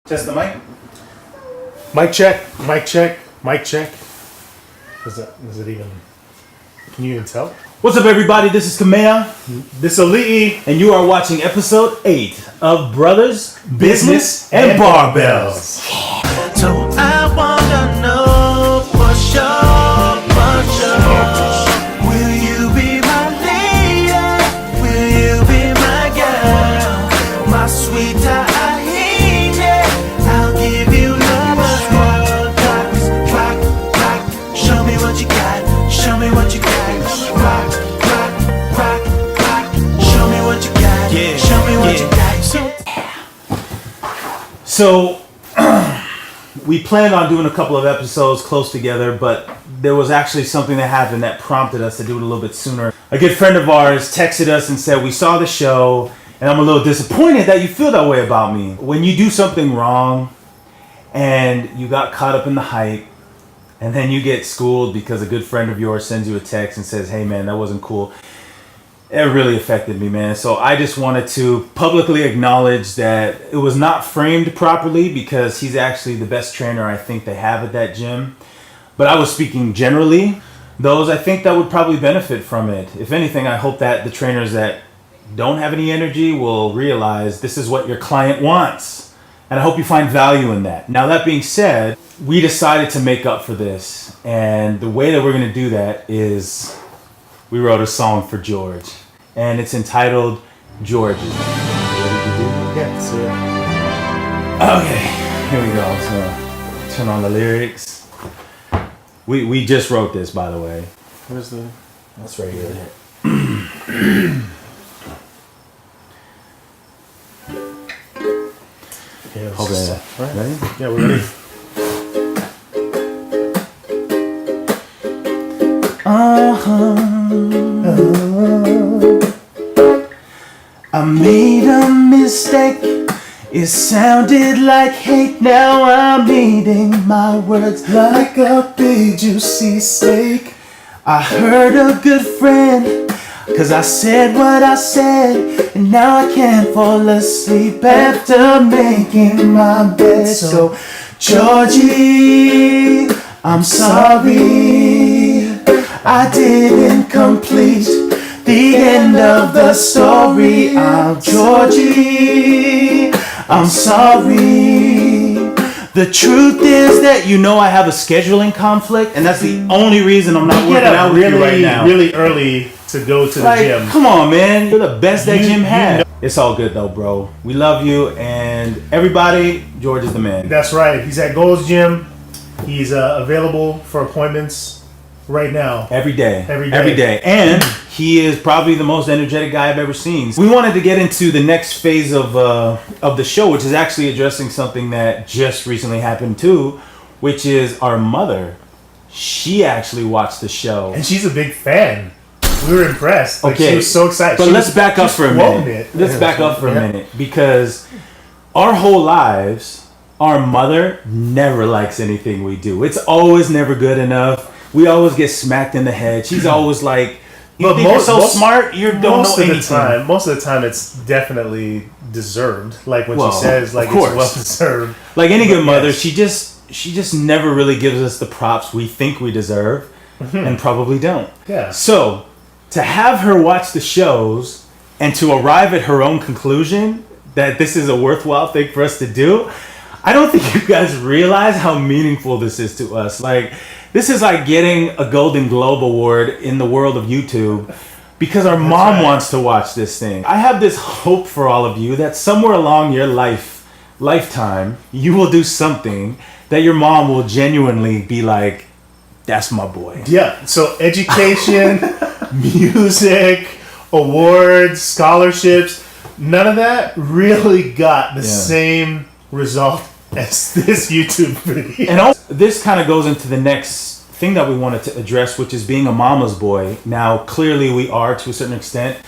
Test the mic. Mic check, mic check, mic check. Is it even? Can you even tell? What's up, everybody? This is Kamea. This is Ali'i. And you are watching episode 8 of Brothers, Business, and Barbells. So I wanna know for sure, will you be my lady? Will you be my girl? My sweet tahini, I'll give you love as well. Rock, rock, show me what you got. Show me what you got. Rock, rock, rock, rock. Show me what you got. Yeah, show me what you got. So we planned on doing a couple of episodes close together, but there was actually something that happened that prompted us to do it a little bit sooner. A good friend of ours texted us and said, we saw the show, and I'm a little disappointed that you feel that way about me. When you do something wrong, and you got caught up in the hype, and then you get schooled because a good friend of yours sends you a text and says, hey man, that wasn't cool. It really affected me, man. So I just wanted to publicly acknowledge that it was not framed properly because he's actually the best trainer I think they have at that gym. But I was speaking generally. Those I think that would probably benefit from it. If anything, I hope that the trainers that don't have any energy will realize this is what your client wants. And I hope you find value in that. Now, that being said, we decided to make up for this. And the way that we're going to do that is we wrote a song for George. And it's entitled George's. Yeah, so Okay, here we go. So, turn on the lyrics. We just wrote this, by the way. where's the? That's right here. Yeah, Hold that. right. Ready? Yeah, we're ready. I made a mistake. It sounded like hate. Now I'm eating my words Like a big juicy steak. I heard a good friend, cause I said what I said, and now I can't fall asleep after making my bed. So, Georgie, I'm sorry, I didn't complete the end of the story. I'm Georgie, I'm sorry. The truth is that you know I have a scheduling conflict, and that's the only reason I'm not working out with you right now. Really early to go to the gym. Come on, man. You're the best that gym had. It's all good, though, bro. We love you, and everybody, George is the man. That's right. He's at Gold's Gym. He's available for appointments right now. Every day. Every day. Every day. And he is probably the most energetic guy I've ever seen. We wanted to get into the next phase of the show, which is actually addressing something that just recently happened too, which is our mother. She actually watched the show. And she's a big fan. We were impressed. Like, Okay. she was so excited. But She let's was back up just for a quoting minute. it. Let's Yeah, back up for a yeah. minute, because our whole lives, our mother never likes anything we do. It's always never good enough. We always get smacked in the head. She's always like, you think you're so smart, you don't know anything. Most of the time, it's definitely deserved. Like when Well, she says, like, of course. it's well deserved. Like any good mother, yes. she just never really gives us the props we think we deserve, and probably don't. Yeah. So, to have her watch the shows and to arrive at her own conclusion that this is a worthwhile thing for us to do, I don't think you guys realize how meaningful this is to us. Like, this is like getting a Golden Globe Award in the world of YouTube because our mom right. wants to watch this thing. I have this hope for all of you that somewhere along your lifetime, you will do something that your mom will genuinely be like, that's my boy. Yeah. So education, music, awards, scholarships, none of that really got the same result as this YouTube video. And also, this kind of goes into the next thing that we wanted to address, which is being a mama's boy. Now, clearly we are to a certain extent.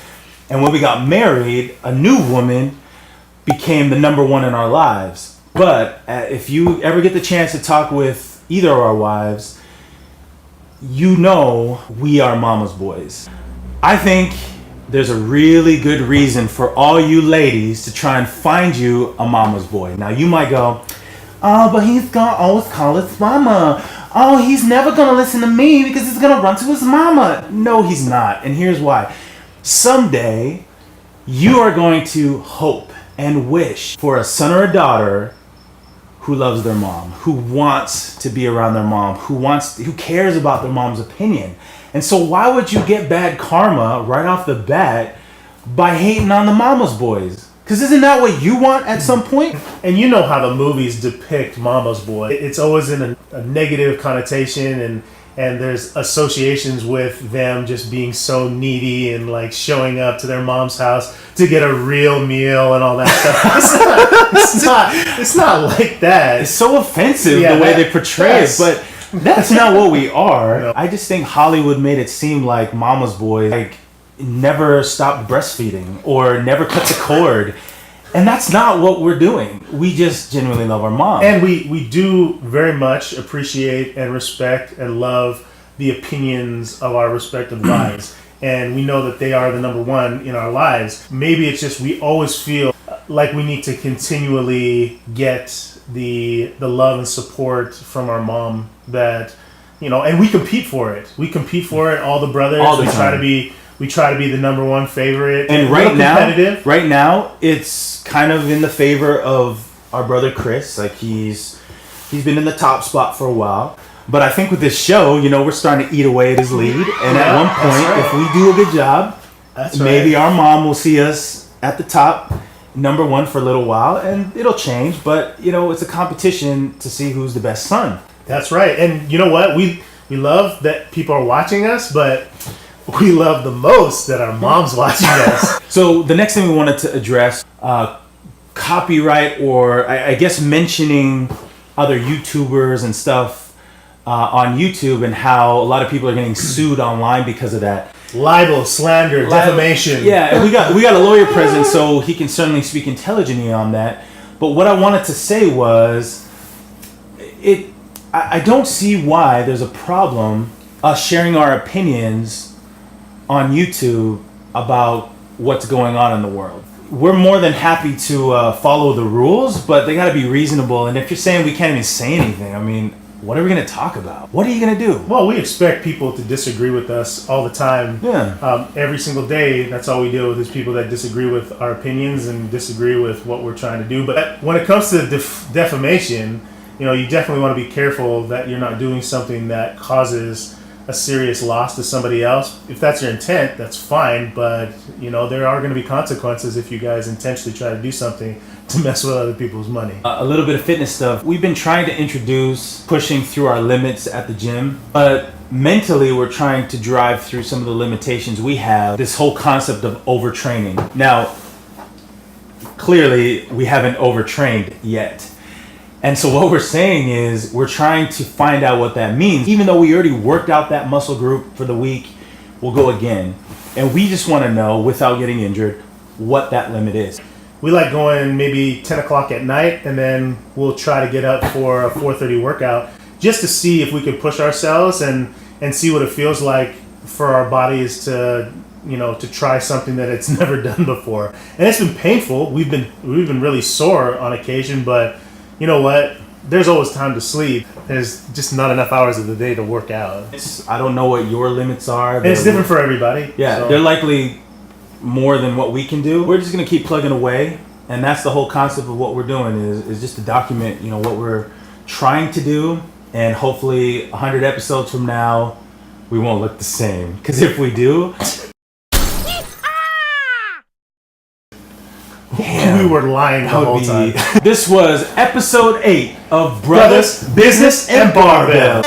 And when we got married, a new woman became the number one in our lives. But if you ever get the chance to talk with either of our wives, you know we are mama's boys. I think there's a really good reason for all you ladies to try and find you a mama's boy. Now, you might go, Oh, but he's gonna always call his mama. Oh, he's never gonna listen to me because he's gonna run to his mama. No, he's not. And here's why. Someday, you are going to hope and wish for a son or a daughter who loves their mom, who wants to be around their mom, who cares about their mom's opinion. And so why would you get bad karma right off the bat by hating on the mama's boys? Because isn't that what you want at some point? And you know how the movies depict mama's boy. It's always in a negative connotation, and there's associations with them just being so needy and like showing up to their mom's house to get a real meal and all that stuff. It's not like that. It's so offensive the way they portray it, but that's not what we are. No. I just think Hollywood made it seem like mama's boy like never stopped breastfeeding or never cut the cord. And that's not what we're doing. We just genuinely love our mom. And we do very much appreciate and respect and love the opinions of our respective wives. And we know that they are the number one in our lives. Maybe it's just we always feel like we need to continually get the love and support from our mom that, and we compete for it. We compete for it. All the brothers. All the we time. We try to be the number one favorite. And right now, it's kind of in the favor of our brother Chris. Like he's been in the top spot for a while. But I think with this show, we're starting to eat away at his lead. And at one point, if we do a good job, maybe our mom will see us at the top, number one for a little while, and it'll change. But it's a competition to see who's the best son. That's right. And you know what? We love that people are watching us, but we love the most that our mom's watching us. So the next thing we wanted to address, copyright, or I guess mentioning other YouTubers and stuff on YouTube, and how a lot of people are getting sued online because of that. Libel, slander, defamation. Yeah, and we got a lawyer present, so he can certainly speak intelligently on that. But what I wanted to say was, I don't see why there's a problem us sharing our opinions on YouTube about what's going on in the world. We're more than happy to follow the rules, but they got to be reasonable. And if you're saying we can't even say anything, I mean, what are we going to talk about? What are you going to do? Well, we expect people to disagree with us all the time. Yeah. Every single day, that's all we deal with is people that disagree with our opinions and disagree with what we're trying to do. But when it comes to defamation, you definitely want to be careful that you're not doing something that causes a serious loss to somebody else. If that's your intent, that's fine, but there are going to be consequences if you guys intentionally try to do something to mess with other people's money. A little bit of fitness stuff. We've been trying to introduce pushing through our limits at the gym, but mentally we're trying to drive through some of the limitations we have. This whole concept of overtraining. Now, clearly we haven't overtrained yet. And so what we're saying is we're trying to find out what that means. Even though we already worked out that muscle group for the week, we'll go again. And we just want to know, without getting injured, what that limit is. We like going maybe 10 o'clock at night, and then we'll try to get up for a 4:30 workout just to see if we could push ourselves and see what it feels like for our bodies to try something that it's never done before. And it's been painful. We've been really sore on occasion, but you know what? There's always time to sleep. There's just not enough hours of the day to work out. I don't know what your limits are. And it's different for everybody. Yeah, so. They're likely more than what we can do. We're just going to keep plugging away. And that's the whole concept of what we're doing is just to document, what we're trying to do. And hopefully 100 episodes from now, we won't look the same. Because if we do... We were lying the whole time. This was episode 8 of Brothers, Business, and Barbells.